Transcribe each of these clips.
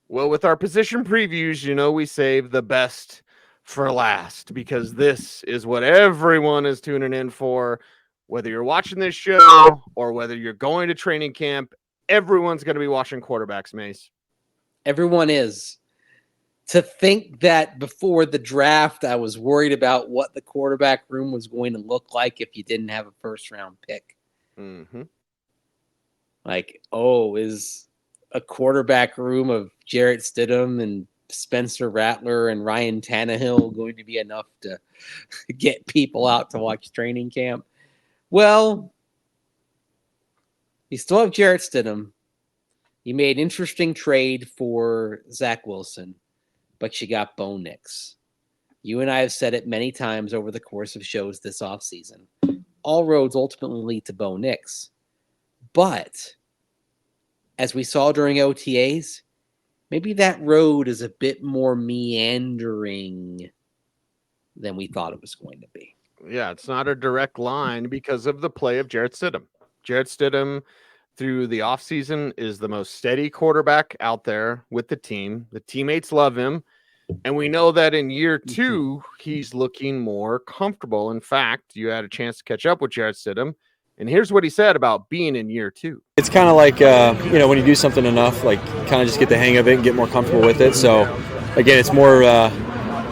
Well, with our position previews, we save the best for last because this is what everyone is tuning in for. Whether you're watching this show or whether you're going to training camp, everyone's going to be watching quarterbacks, Mace. Everyone is. To think that before the draft, I was worried about what the quarterback room was going to look like if you didn't have a first-round pick. Mm-hmm. Like, is a quarterback room of Jarrett Stidham and Spencer Rattler and Ryan Tannehill going to be enough to get people out to watch training camp? Well, you still have Jarrett Stidham. You made an interesting trade for Zach Wilson, but you got Bo Nix. You and I have said it many times over the course of shows this offseason. All roads ultimately lead to Bo Nix. But as we saw during OTAs, maybe that road is a bit more meandering than we thought it was going to be. Yeah, it's not a direct line because of the play of Jarrett Stidham. Jarrett Stidham, through the offseason, is the most steady quarterback out there with the team. The teammates love him. And we know that in year two, he's looking more comfortable. In fact, you had a chance to catch up with Jarrett Stidham. And here's what he said about being in year two. It's kind of like, when you do something enough, like kind of just get the hang of it and get more comfortable with it. So, again, it's more,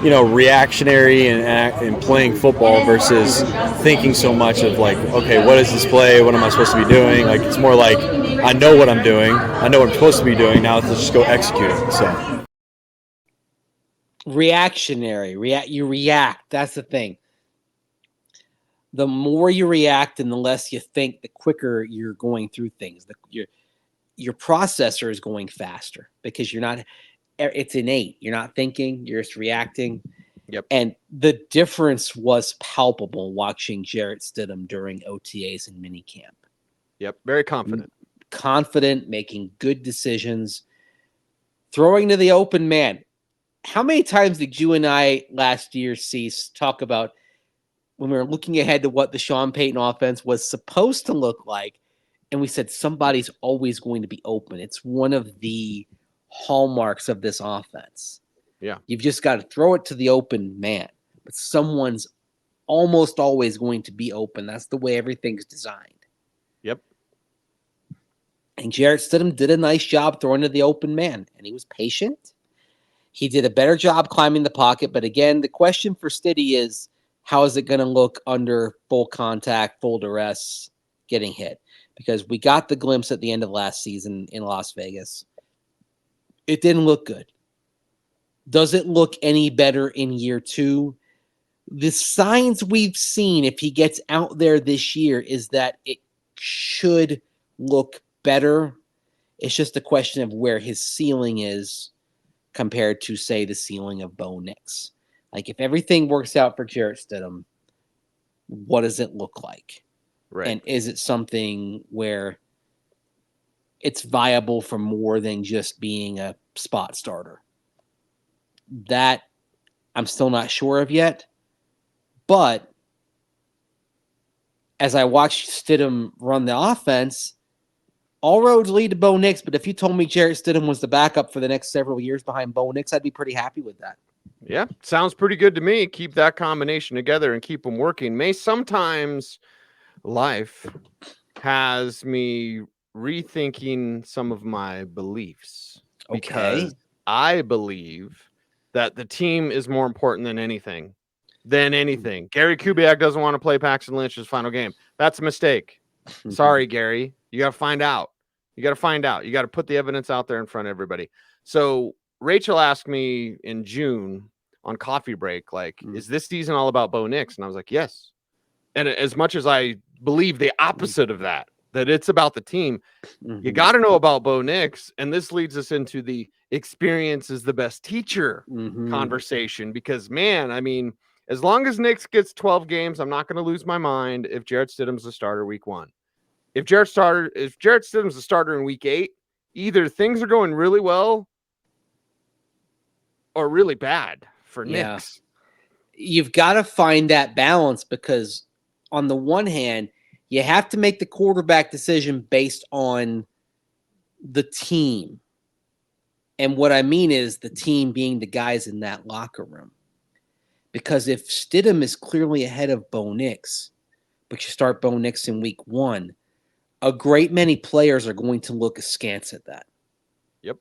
reactionary and playing football versus thinking so much of like, okay, what is this play? What am I supposed to be doing? Like, it's more like, I know what I'm doing. I know what I'm supposed to be doing. Now let's just go execute it. So. Reactionary. You react. That's the thing. The more you react and the less you think, the quicker you're going through things. Your processor is going faster because you're not. It's innate. You're not thinking. You're just reacting. Yep. And the difference was palpable watching Jarrett Stidham during OTAs and minicamp. Yep. Very confident. Confident, making good decisions, throwing to the open man. How many times did you and I last year, Cease, talk about when we were looking ahead to what the Sean Payton offense was supposed to look like, and we said somebody's always going to be open. It's one of the hallmarks of this offense. Yeah. You've just got to throw it to the open man, but someone's almost always going to be open. That's the way everything's designed. Yep. And Jarrett Stidham did a nice job throwing to the open man, and he was patient. He did a better job climbing the pocket, but again, the question for Stiddy is, how is it going to look under full contact, full duress, getting hit? Because we got the glimpse at the end of last season in Las Vegas. It didn't look good. Does it look any better in year two? The signs we've seen, if he gets out there this year, is that it should look better. It's just a question of where his ceiling is compared to, say, the ceiling of Bo Nix. Like, if everything works out for Jarrett Stidham, what does it look like? Right. And is it something where it's viable for more than just being a spot starter? That I'm still not sure of yet. But as I watched Stidham run the offense, all roads lead to Bo Nix. But if you told me Jarrett Stidham was the backup for the next several years behind Bo Nix, I'd be pretty happy with that. Yeah, sounds pretty good to me. Keep that combination together and keep them working. Sometimes life has me rethinking some of my beliefs. Because I believe that the team is more important than anything. Gary Kubiak doesn't want to play Paxton Lynch's final game. That's a mistake. Sorry, Gary. You got to find out. You got to put the evidence out there in front of everybody. So Rachel asked me in June on coffee break, like, is this season all about Bo Nix? And I was like, yes. And as much as I believe the opposite of that it's about the team, you got to know about Bo Nix. And this leads us into the experience is the best teacher conversation, because, man, I mean, as long as Nix gets 12 games, I'm not going to lose my mind if Jarrett Stidham's the starter week 1. If Jarrett Stidham's the starter in week 8, either things are going really well or really bad for Nix. You've got to find that balance, because on the one hand, you have to make the quarterback decision based on the team. And what I mean is the team being the guys in that locker room. Because if Stidham is clearly ahead of Bo Nix, but you start Bo Nix in week 1, a great many players are going to look askance at that. Yep.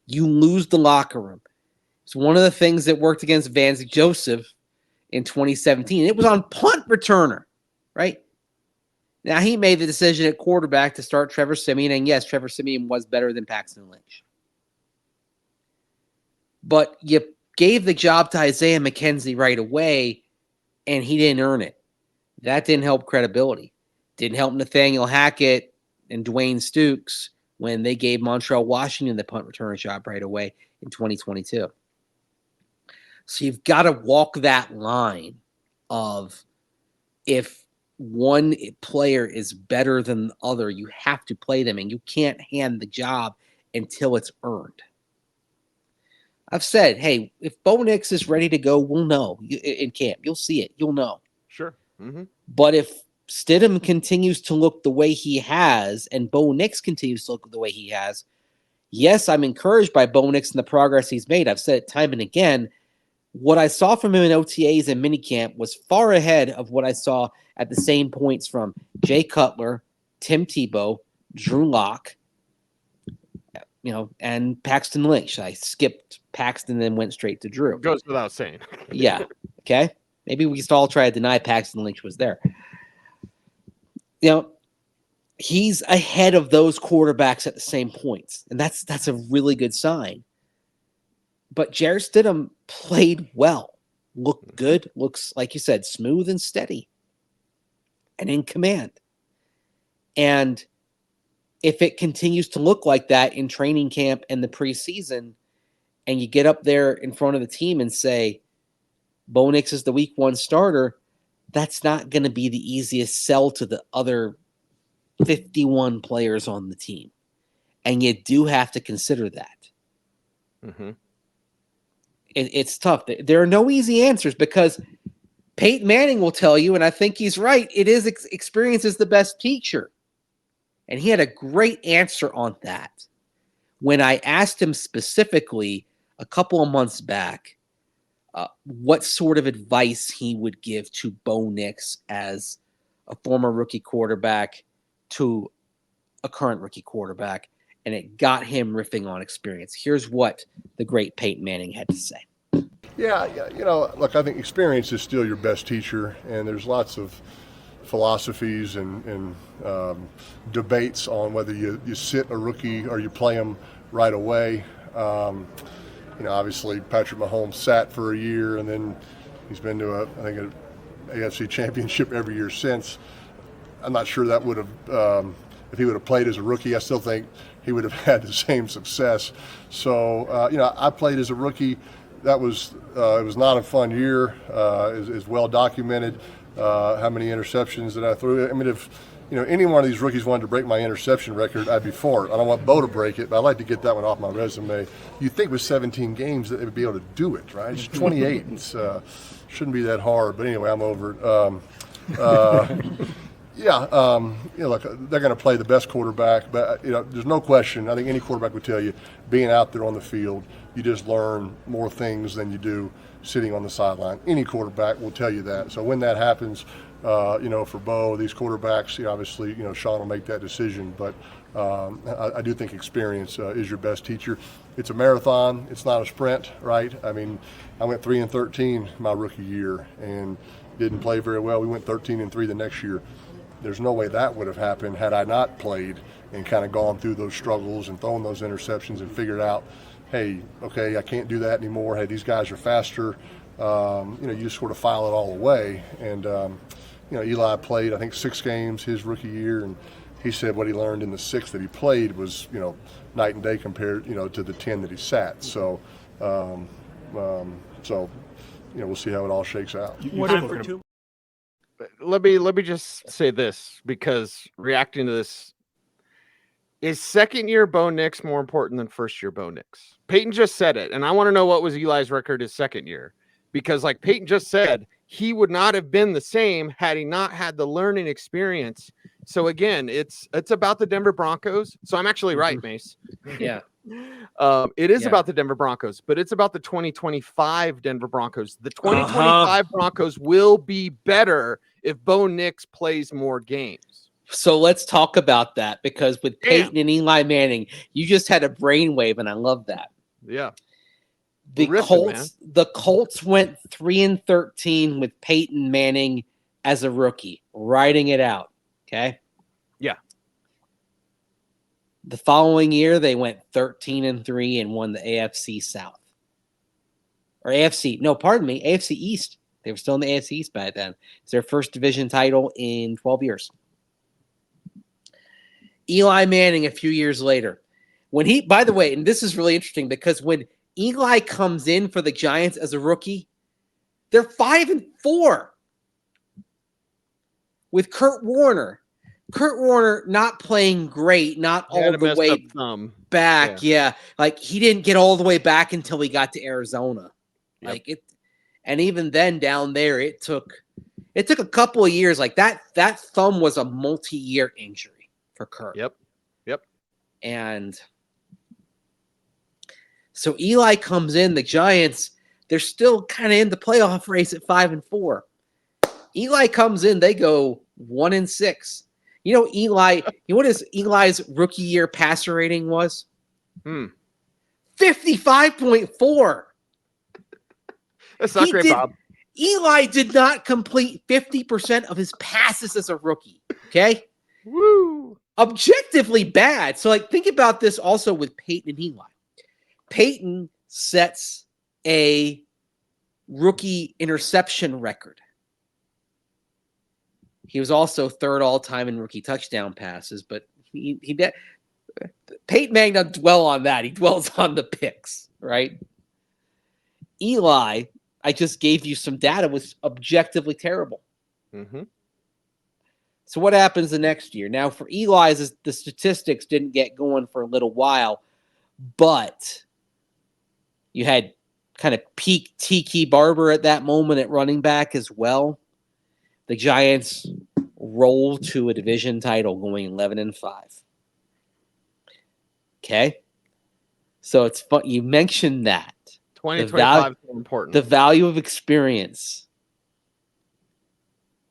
You lose the locker room. It's one of the things that worked against Vance Joseph in 2017. It was on punt returner, right? Now, he made the decision at quarterback to start Trevor Siemian, and yes, Trevor Siemian was better than Paxton Lynch. But you gave the job to Isaiah McKenzie right away, and he didn't earn it. That didn't help credibility. Didn't help Nathaniel Hackett and Dwayne Stukes when they gave Montreal Washington the punt returner job right away in 2022. So you've got to walk that line of if one player is better than the other, you have to play them, and you can't hand the job until it's earned. I've said, hey, if Bo Nix is ready to go, we'll know in camp. You'll see it. You'll know. Sure. Mm-hmm. But if Stidham continues to look the way he has and Bo Nix continues to look the way he has, yes, I'm encouraged by Bo Nix and the progress he's made. I've said it time and again. What I saw from him in OTAs and minicamp was far ahead of what I saw at the same points from Jay Cutler, Tim Tebow, Drew Locke, and Paxton Lynch. I skipped Paxton and then went straight to Drew. Goes without saying. Yeah. Okay. Maybe we should all try to deny Paxton Lynch was there. He's ahead of those quarterbacks at the same points, and that's a really good sign. But Jarrett Stidham played well, looked good, looks, like you said, smooth and steady and in command. And if it continues to look like that in training camp and the preseason, and you get up there in front of the team and say, Bo Nix is the week 1 starter, that's not going to be the easiest sell to the other 51 players on the team. And you do have to consider that. Mm-hmm. It's tough. There are no easy answers because Peyton Manning will tell you, and I think he's right, it is experience is the best teacher. And he had a great answer on that. When I asked him specifically a couple of months back what sort of advice he would give to Bo Nix as a former rookie quarterback to a current rookie quarterback, and it got him riffing on experience. Here's what the great Peyton Manning had to say. Yeah, look, I think experience is still your best teacher, and there's lots of philosophies and debates on whether you sit a rookie or you play him right away. Obviously Patrick Mahomes sat for a year, and then he's been to an AFC championship every year since. I'm not sure that would have, if he would have played as a rookie, I still think he would have had the same success. So, I played as a rookie. That was, it was not a fun year, is well documented. How many interceptions that I threw. I mean, if any one of these rookies wanted to break my interception record, I'd be for it. I don't want Bo to break it, but I'd like to get that one off my resume. You'd think with 17 games that they would be able to do it, right? It's 28. It's shouldn't be that hard. But anyway, I'm over it. Look, they're going to play the best quarterback, but there's no question. I think any quarterback would tell you, being out there on the field, you just learn more things than you do sitting on the sideline. Any quarterback will tell you that. So when that happens, for Bo, these quarterbacks, obviously, Sean will make that decision. But I do think experience is your best teacher. It's a marathon. It's not a sprint, right? I mean, I went 3-13 my rookie year and didn't play very well. We went 13-3 the next year. There's no way that would have happened had I not played and kind of gone through those struggles and thrown those interceptions and figured out, hey, okay, I can't do that anymore. Hey, these guys are faster. You just sort of file it all away. And, Eli played, I think, 6 games his rookie year, and he said what he learned in the 6 that he played was, night and day compared, to the 10 that he sat. So, we'll see how it all shakes out. Let me just say this, because reacting to this, is second year Bo Nix more important than first year Bo Nix? Peyton just said it, and I want to know what was Eli's record his second year, because like Peyton just said, he would not have been the same had he not had the learning experience. So again, it's about the Denver Broncos. So I'm actually right, Mace. Yeah. It is Yeah. about the Denver Broncos, but it's about the 2025 Denver Broncos. The 2025 Broncos will be better if Bo Nix plays more games. So let's talk about that, because with Damn. Peyton and Eli Manning, you just had a brainwave, and I love that. Yeah. The Ripping, Colts went 3-13 with Peyton Manning as a rookie, riding it out. Okay. Yeah. The following year, they went 13-3 and won the AFC South. Or AFC, no, pardon me, AFC East. They were still in the AFC East by then. It's their first division title in 12 years. Eli Manning a few years later. When he, by the way, and this is really interesting because when Eli comes in for the Giants as a rookie, they're 5-4 with Kurt Warner. Kurt Warner not playing great, not all the way back. Yeah. Like he didn't get all the way back until he got to Arizona. Yep. Like it, and even then down there, it took a couple of years. Like that thumb was a multi-year injury for Kurt. Yep. And so Eli comes in, the Giants, they're still kind of in the playoff race at 5-4. Eli comes in, they go 1-6. You know, Eli, you know what Eli's rookie year passer rating was? 55.4. That's not great, Bob. Eli did not complete 50% of his passes as a rookie. Okay. Woo. Objectively bad. So, like, think about this also with Peyton and Eli. Peyton sets a rookie interception record. He was also third all-time in rookie touchdown passes, but Peyton Manning doesn't dwell on that. He dwells on the picks, right? Eli, I just gave you some data, was objectively terrible. Mm-hmm. So what happens the next year? Now, for Eli, the statistics didn't get going for a little while, but you had kind of peak Tiki Barber at that moment at running back as well. The Giants roll to a division title going 11-5. Okay? So it's fun. You mentioned that. 2025 is important. The value of experience.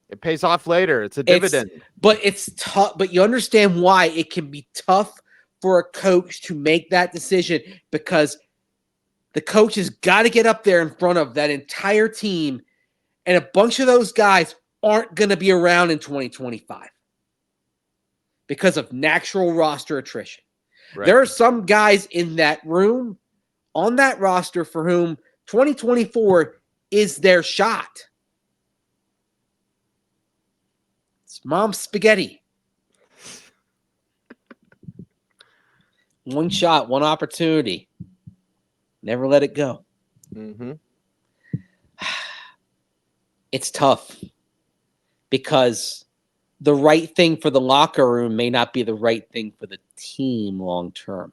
It pays off later. It's a dividend. But it's tough. But you understand why it can be tough for a coach to make that decision, because the coach has got to get up there in front of that entire team, and a bunch of those guys aren't going to be around in 2025 because of natural roster attrition. Right. There are some guys in that room, on that roster, for whom 2024 is their shot. It's mom's spaghetti. One shot, one opportunity. Never let it go. Mm-hmm. It's tough because the right thing for the locker room may not be the right thing for the team long term.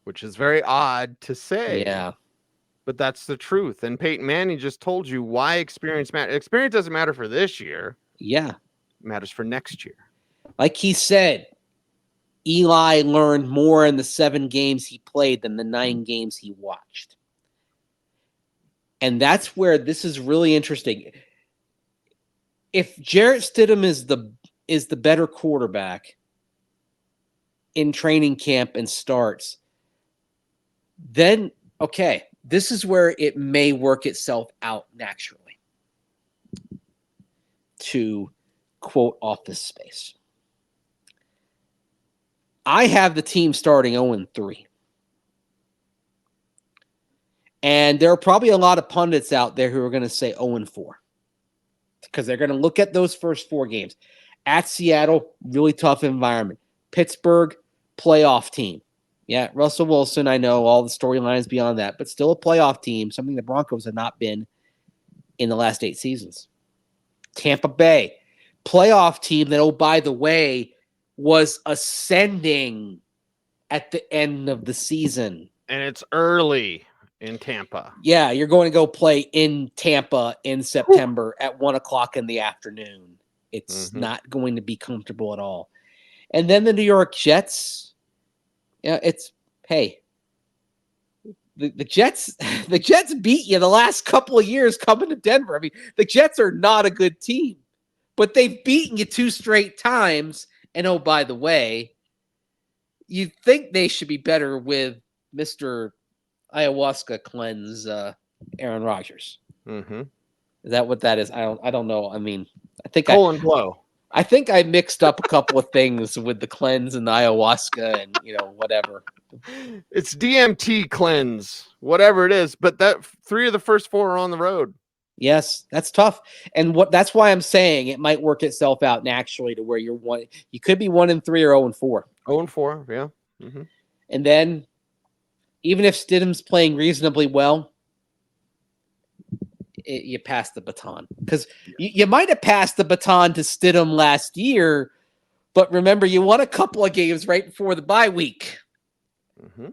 Which is very odd to say. Yeah. But that's the truth. And Peyton Manning just told you why experience matters. Experience doesn't matter for this year. Yeah. It matters for next year. Like he said, Eli learned more in the 7 games he played than the 9 games he watched. And that's where this is really interesting. If Jarrett Stidham is the better quarterback in training camp and starts, then, okay, this is where it may work itself out naturally to quote Office Space. I have the team starting 0-3. And there are probably a lot of pundits out there who are going to say 0-4 because they're going to look at those first 4 games. At Seattle, really tough environment. Pittsburgh, playoff team. Yeah, Russell Wilson, I know all the storylines beyond that, but still a playoff team, something the Broncos have not been in the last 8 seasons. Tampa Bay, playoff team that, oh, by the way, was ascending at the end of the season. And it's early in Tampa. Yeah, you're going to go play in Tampa in September at 1:00 in the afternoon. It's not going to be comfortable at all. And then the New York Jets, yeah, hey, the Jets beat you the last couple of years coming to Denver. I mean, the Jets are not a good team, but they've beaten you 2 straight times. And oh, by the way, you'd think they should be better with Mr. Ayahuasca cleanse Aaron Rodgers. Mm-hmm. Is that what that is? I don't know. I mean, Colon blow. I think I mixed up a couple of things with the cleanse and the ayahuasca and, whatever. It's DMT cleanse, whatever it is. But that 3 of the first 4 are on the road. Yes, that's tough. And that's why I'm saying it might work itself out naturally to where you could be 1-3 or 0-4. 0-4, yeah. Mm-hmm. And then even if Stidham's playing reasonably well, you pass the baton. Because you might have passed the baton to Stidham last year, but remember, you won a couple of games right before the bye week. Mm-hmm.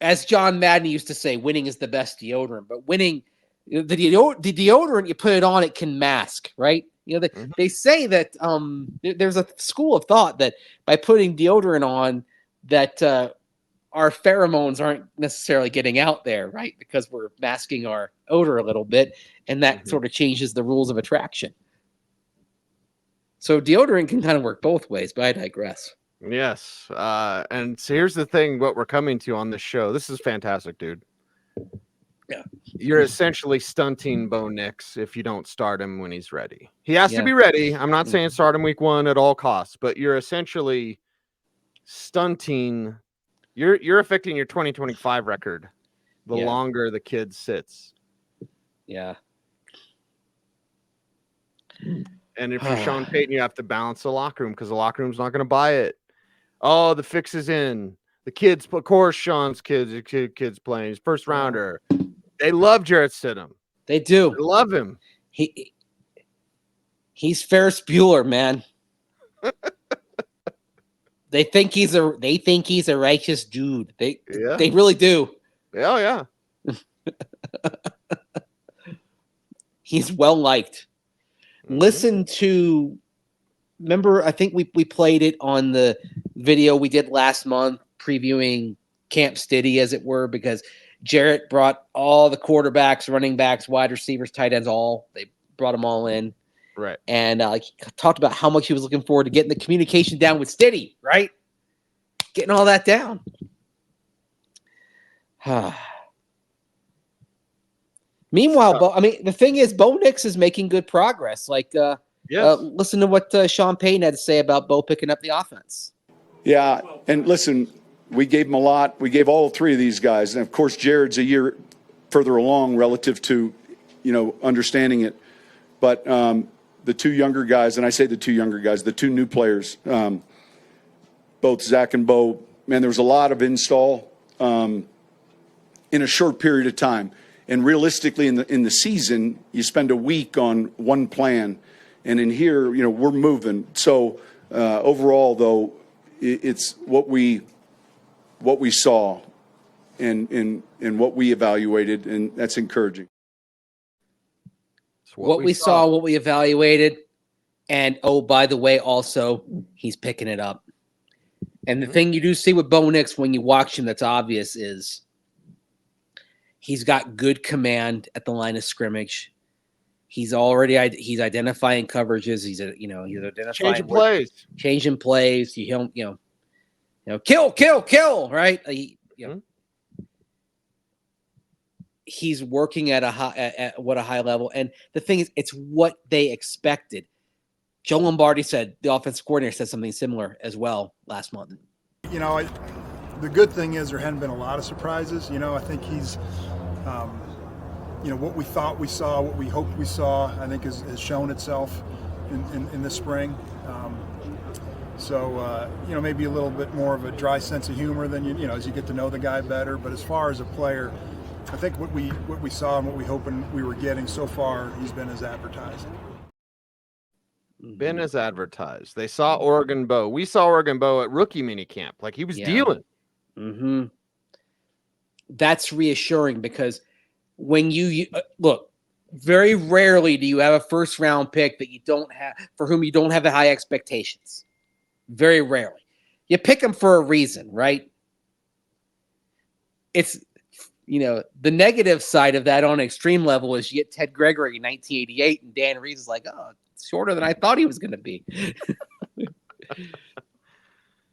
As John Madden used to say, winning is the best deodorant. But winning, the deodorant, you put it on, it can mask, right? They say that there's a school of thought that by putting deodorant on, that our pheromones aren't necessarily getting out there, right? Because we're masking our odor a little bit, and that sort of changes the rules of attraction. So deodorant can kind of work both ways, but I digress. Yes. And so here's the thing, what we're coming to on this show. This is fantastic, dude. Yeah. You're essentially stunting Bo Nix if you don't start him when he's ready. He has to be ready. I'm not saying start him week 1 at all costs, but you're essentially stunting. You're affecting your 2025 record the longer the kid sits. Yeah. And if you're Sean Payton, you have to balance the locker room because the locker room's not going to buy it. Oh, the fix is in. The kids, of course, Sean's kids playing. He's first rounder. They love Jarrett Stidham. They do. They love him. He's Ferris Bueller, man. They think he's a righteous dude. They really do. Yeah. He's well liked. Mm-hmm. Listen to, remember, I think we played it on the video we did last month previewing Camp Stiddy, as it were, because Jarrett brought all the quarterbacks, running backs, wide receivers, tight ends, they brought them all in. Right. And he talked about how much he was looking forward to getting the communication down with Stiddy, right? Getting all that down. Meanwhile, the thing is, Bo Nix is making good progress. Listen to what Sean Payton had to say about Bo picking up the offense. Yeah, and listen, we gave him a lot. We gave all 3 of these guys. And, of course, Jared's a year further along relative to, understanding it. But the 2 younger guys, and I say the 2 younger guys, the 2 new players, both Zach and Bo, man, there was a lot of install in a short period of time. And realistically, in the season, you spend a week on one plan. And in here, we're moving. So overall, though, it's what we saw and what we evaluated, and that's encouraging. What we saw, what we evaluated, and by the way, also he's picking it up. And the thing you do see with Bo Nix when you watch him that's obvious is he's got good command at the line of scrimmage. He's identifying coverages. He's identifying changing plays. Kill, right? He's working at a high level, and the thing is, it's what they expected. Joe Lombardi said, the offensive coordinator said something similar as well last month. The good thing is there hadn't been a lot of surprises. I think he's, what we thought we saw, what we hoped we saw, I think has shown itself in the spring. Maybe a little bit more of a dry sense of humor than as you get to know the guy better. But as far as a player, I think what we saw and what we hoping we were getting so far, he's been as advertised. Been as advertised. They saw Oregon Bo. We saw Oregon Bo at rookie minicamp. He was dealing. Mm-hmm. That's reassuring because when you look, very rarely do you have a first round pick that you don't have, for whom you don't have the high expectations. Very rarely. You pick them for a reason, right? it's the negative side of that on an extreme level is you get Ted Gregory in 1988, and Dan Reeves is like, oh, it's shorter than I thought he was going to be.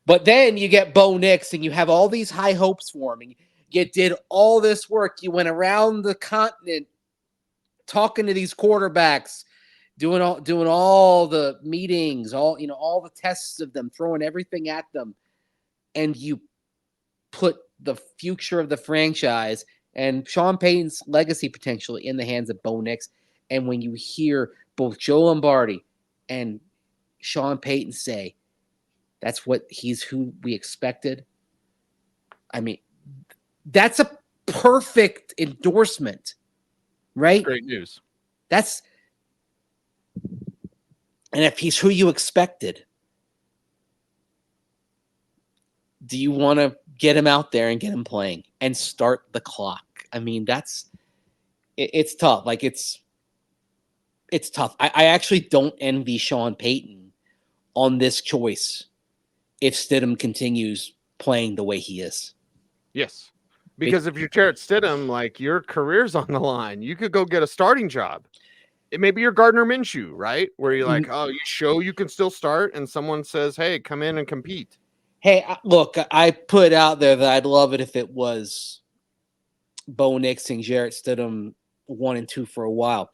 But then you get Bo Nix, and you have all these high hopes for him. And you did all this work. You went around the continent talking to these quarterbacks, doing all the meetings, all the tests of them, throwing everything at them, and you put the future of the franchise and Sean Payton's legacy potentially in the hands of Bo Nix. And when you hear both Joe Lombardi and Sean Payton say, he's who we expected. I mean, that's a perfect endorsement, right? Great news. And if he's who you expected, do you want to get him out there and get him playing and start the clock? I mean, it's tough. Like it's tough. I actually don't envy Sean Payton on this choice if Stidham continues playing the way he is. Yes. Because if you're Jarrett Stidham, like your career's on the line, you could go get a starting job. It may be your Gardner Minshew, right? Where you're like, oh, you show you can still start, and someone says, hey, come in and compete. Hey, look, I put out there that I'd love it if it was Bo Nix and Jarrett Stidham 1 and 2 for a while.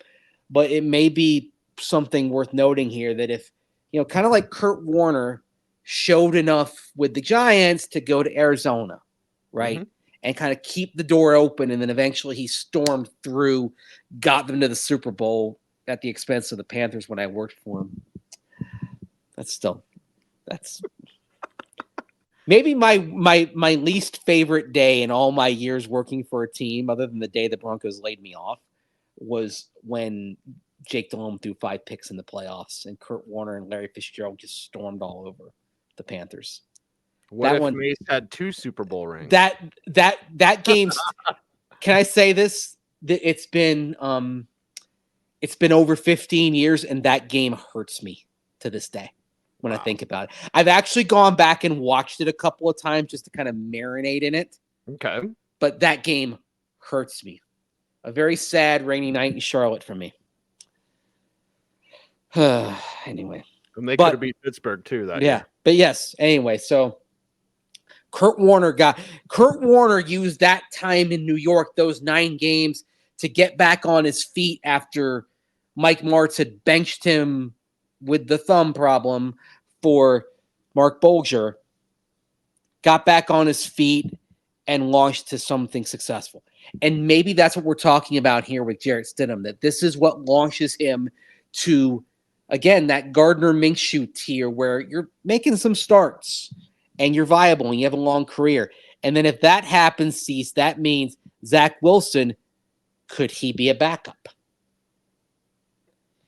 But it may be something worth noting here that if, kind of like Kurt Warner showed enough with the Giants to go to Arizona, right? Mm-hmm. And kind of keep the door open. And then eventually he stormed through, got them to the Super Bowl at the expense of the Panthers when I worked for him. That's maybe my least favorite day in all my years working for a team, other than the day the Broncos laid me off, was when Jake Delhomme threw 5 picks in the playoffs and Kurt Warner and Larry Fitzgerald just stormed all over the Panthers. What if Mace had 2 Super Bowl rings? That game. Can I say this? It's been over 15 years, and that game hurts me to this day when I think about it. I've actually gone back and watched it a couple of times just to kind of marinate in it. Okay. But that game hurts me. A very sad rainy night in Charlotte for me. Anyway. And they could have beat Pittsburgh too that year. But yes, anyway, so Kurt Warner used that time in New York, those 9 games, to get back on his feet after Mike Martz had benched him with the thumb problem for Mark Bolger, got back on his feet and launched to something successful. And maybe that's what we're talking about here with Jarrett Stidham, that this is what launches him to, again, that Gardner Minshew tier where you're making some starts and you're viable and you have a long career. And then if that happens, Cease, that means Zach Wilson, could he be a backup?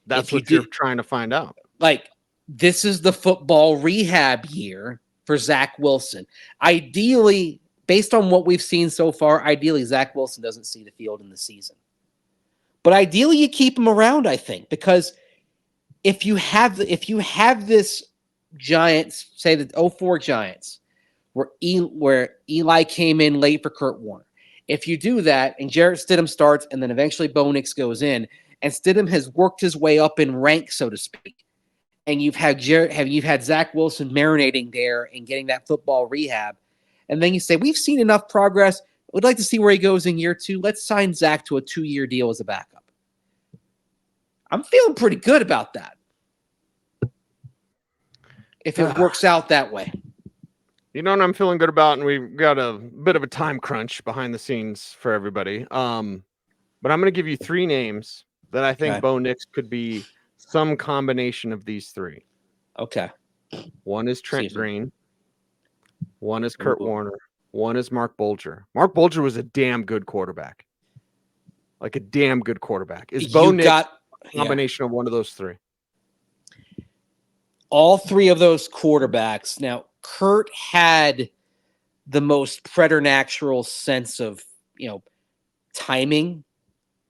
That's what you're trying to find out. Like, this is the football rehab year for Zach Wilson. Ideally, based on what we've seen so far, ideally Zach Wilson doesn't see the field in the season. But ideally you keep him around, I think, because if you have this Giants, say the 04 Giants, where Eli came in late for Kurt Warner. If you do that and Jarrett Stidham starts and then eventually Bo Nix goes in and Stidham has worked his way up in rank, so to speak, and you've had Zach Wilson marinating there and getting that football rehab, and then you say, we've seen enough progress. We'd like to see where he goes in year 2. Let's sign Zach to a 2-year deal as a backup. I'm feeling pretty good about that. If it works out that way. You know what I'm feeling good about, and we've got a bit of a time crunch behind the scenes for everybody. But I'm going to give you 3 names that I think Bo Nix could be some combination of these 3. Okay. One is Trent Green. One is Kurt Warner. One is Mark Bolger. Mark Bolger was a damn good quarterback. Like a damn good quarterback. Is Bo Nix a combination of one of those 3? All 3 of those quarterbacks. Now, Kurt had the most preternatural sense of, timing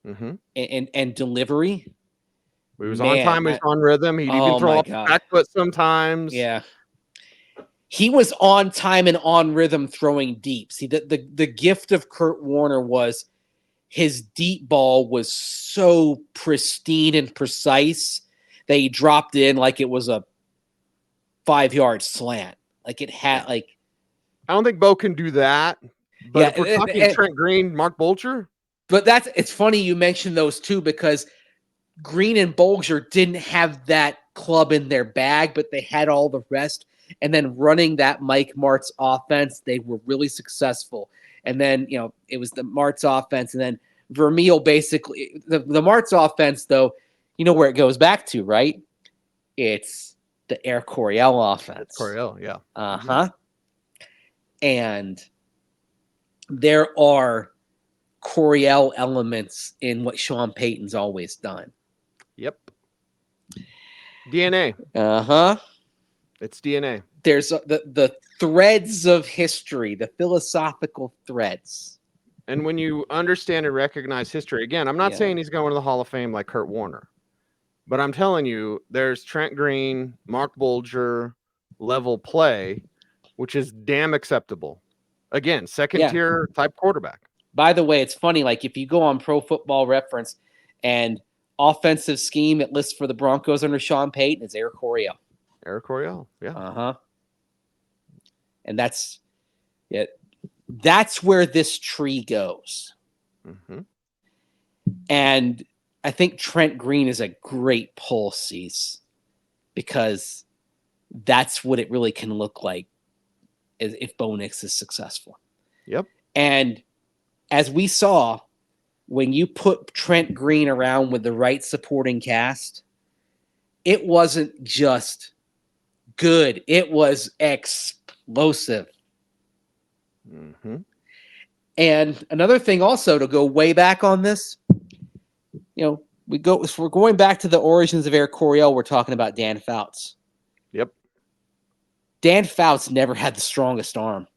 and delivery. He was on time. He was on rhythm. He'd even throw off the back foot sometimes. Yeah. he was on time and on rhythm throwing deep. See, the gift of Kurt Warner was his deep ball was so pristine and precise that he dropped in like it was a 5-yard slant. Like it had like. I don't think Bo can do that. But Yeah, if we're talking Trent Green, Mark Bolger. But it's funny you mentioned those two because Green and Bolger didn't have that club in their bag, but they had all the rest. And then running that Mike Martz offense, they were really successful. And then, it was the Martz offense. And then Vermeil basically, the Martz offense, though, you know where it goes back to, right? It's the Air Coryell offense. Coryell, yeah. Uh-huh. And there are Coryell elements in what Sean Payton's always done. Yep. DNA. Uh-huh. It's DNA. There's the threads of history, the philosophical threads. And when you understand and recognize history, again, I'm not saying he's going to the Hall of Fame like Kurt Warner, but I'm telling you, there's Trent Green, Mark Bolger level play, which is damn acceptable. Again, second tier type quarterback. By the way, it's funny, like if you go on Pro Football Reference and offensive scheme it lists for the Broncos under Sean Payton, it's Air Coryell. Air Coryell, yeah. Uh-huh. And that's where this tree goes. Mm-hmm. And I think Trent Green is a great pull, Cease, because that's what it really can look like if Bo Nix is successful. Yep. And as we saw, when you put Trent Green around with the right supporting cast, it wasn't just good. It was explosive. Mm-hmm. And another thing also to go way back on this, if we're going back to the origins of Air Coryell, we're talking about Dan Fouts. Yep. Dan Fouts never had the strongest arm.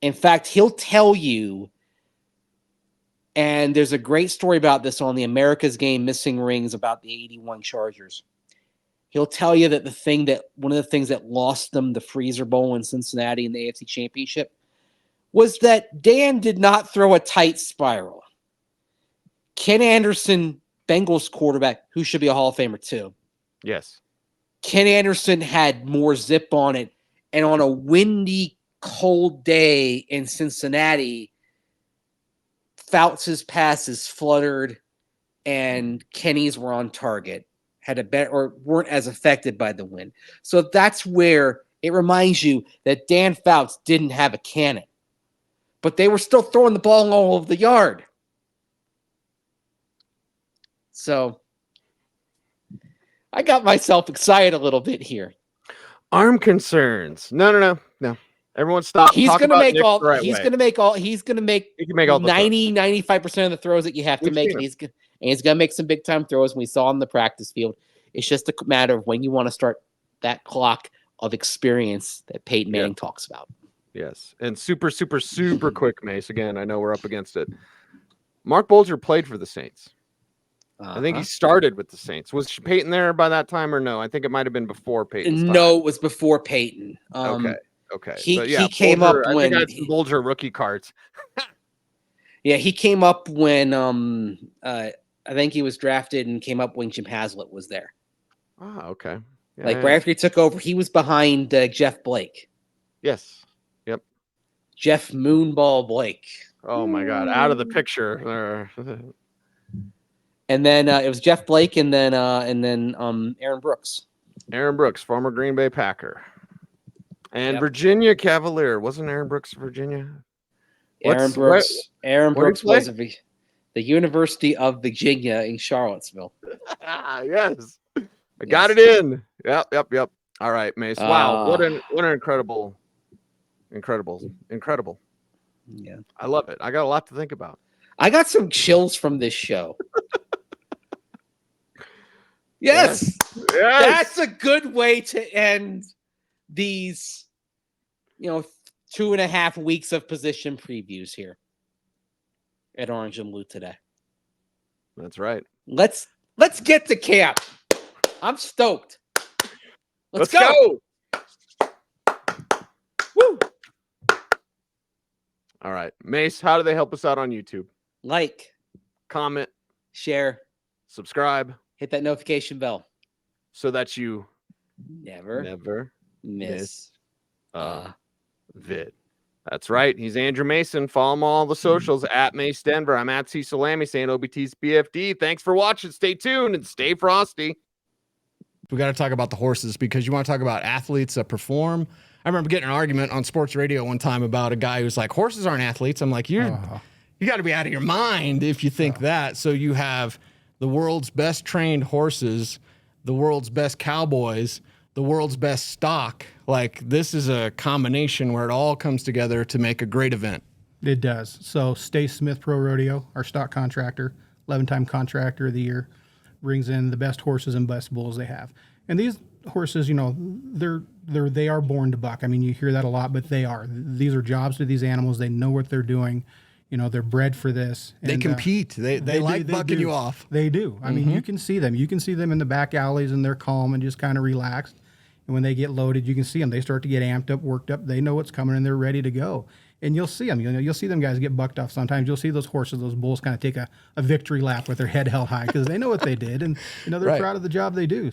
In fact, he'll tell you, and there's a great story about this on the America's Game Missing Rings about the 81 Chargers. He'll tell you that one of the things that lost them the Freezer Bowl in Cincinnati in the AFC Championship was that Dan did not throw a tight spiral. Ken Anderson, Bengals quarterback, who should be a Hall of Famer too. Yes. Ken Anderson had more zip on it. And on a windy, cold day in Cincinnati, Fouts' passes fluttered and Kenny's were on target. Had a better or weren't as affected by the wind. So that's where it reminds you that Dan Fouts didn't have a cannon. But they were still throwing the ball all over the yard. So I got myself excited a little bit here. Arm concerns. No. Everyone stop. He's going to make all the 90-95% of the throws that you have to make. And he's going to make some big time throws. And we saw on the practice field. It's just a matter of when you want to start that clock of experience that Peyton Manning talks about. Yes. And super quick, Mace. Again, I know we're up against it. Mark Bolger played for the Saints. I think he started with the Saints. Was Peyton there by that time or no? I think it might have been before Peyton. No, it was before Peyton. Okay. He came up when I think I had Bolger rookie cards. Yeah, he came up when I think he was drafted and came up when Jim Haslett was there. Oh, okay. Yeah, right after he took over, he was behind Jeff Blake. Yes. Yep. Jeff Moonball Blake. Oh my God! Out of the picture. And then it was Jeff Blake, and then Aaron Brooks. Aaron Brooks, former Green Bay Packer, and Virginia Cavalier. Wasn't Aaron Brooks Virginia? Aaron Brooks was the University of Virginia in Charlottesville. Yes, I got it in. Yep. All right, Mace. Wow, what an incredible. Yeah, I love it. I got a lot to think about. I got some chills from this show. Yes. That's a good way to end these, 2.5 weeks of position previews here at Orange and Blue today. That's right. Let's get to camp. I'm stoked. Let's go. All right. Mace, how do they help us out on YouTube? Like, Comment, share, subscribe, hit that notification bell. so that you Never miss a vid. That's right. He's Andrew Mason. Follow him on all the socials at Mace Denver. I'm at Cecil Lammey saying OBT's BFD. Thanks for watching. Stay tuned and stay frosty. We got to talk about the horses because you want to talk about athletes that perform. I remember getting an argument on sports radio one time about a guy who's like, horses aren't athletes. I'm like, you got to be out of your mind if you think that. So you have the world's best trained horses, the world's best cowboys, the world's best stock. Like, this is a combination where it all comes together to make a great event. It does. So Stace Smith Pro Rodeo, our stock contractor, 11-time contractor of the year, brings in the best horses and best bulls they have. And these horses, you know, they are born to buck. I mean, you hear that a lot, but they are. These are jobs to these animals. They know what they're doing. You know, they're bred for this. They compete. They like bucking you off. They do. I mean, you can see them. You can see them in the back alleys, and they're calm and just kind of relaxed. And when they get loaded, you can see them. They start to get amped up, worked up. They know what's coming, and they're ready to go. And you'll see them. You know, you'll see them guys get bucked off sometimes. You'll see those horses, those bulls kind of take a victory lap with their head held high because they know what they did, and, you know, they're proud of the job they do.